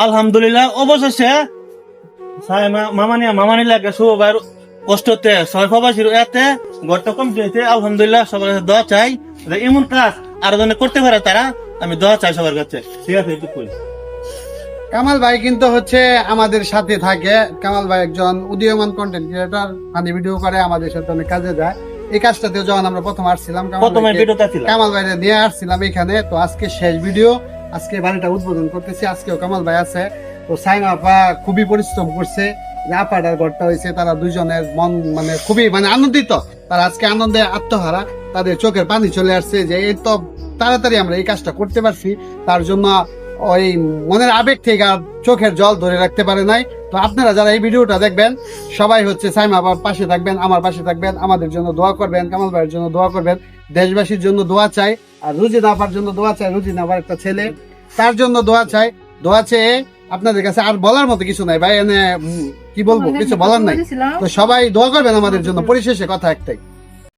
আলহামদুলিল্লাহ অবশেষে মামানি লাগে সবার কষ্টতে ছয় প্রবাসীর এতে ঘরটা কমপ্লিট হয়েছে। আলহামদুলিল্লাহ সবার কাছে দোয়া চাই, এমন কাজ আরো জনে করতে পারে তারা, আমি দোয়া চাই সবার কাছে। ঠিক আছে, এইটুকুই। কামাল ভাই কিন্তু হচ্ছে আমাদের সাথে থাকে। কামাল ভাই একজন উদীয়মান কন্টেন্ট ক্রিয়েটর, মানে ভিডিও করে, আমাদের সাথে অনেক কাজে যায়। এই কাজটাতে যখন আমরা প্রথম আসছিলাম প্রথমে ভিডিওটা ছিল কামাল ভাইরে নিয়ে আসছিলাম এখানে, তো আজকে শেষ ভিডিও, আজকে বাড়িটা উদ্বোধন করতেছি। আজকেও কামাল ভাই আছে। তো সাইমা আপা খুবই পরিশ্রম করছে, যে আপাটার ঘরটা হয়েছে, তারা দুজনের মন মানে খুবই মানে আনন্দিত। তারা আজকে আনন্দে আত্মহারা, তাদের চোখের পানি চলে আসছে যে এই তো তাড়াতাড়ি আমরা এই কাজটা করতে পারছি। তার জন্য ওই মনের আবেগ থেকে আর চোখের জল ধরে রাখতে পারে নাই। তো আপনারা যারা এই ভিডিওটা দেখবেন সবাই হচ্ছে সাইমা আপার পাশে থাকবেন, আমার পাশে থাকবেন, আমাদের জন্য দোয়া করবেন, কামাল ভাইয়ের জন্য দোয়া করবেন, দেশবাসীর জন্য দোয়া চাই। আর রুজিনা আপার জন্য দোয়া চাই, রুজিনা আপার একটা ছেলে, তার জন্য দোয়া চাই। দোয়া চেয়ে আপনাদের কাছে আর বলার মতো কিছু নাই ভাই, এনে কি বলবো, কিছু বলার নাই। তো সবাই দোয়া করবেন আমাদের জন্য। পরিশেষে কথা একটাই,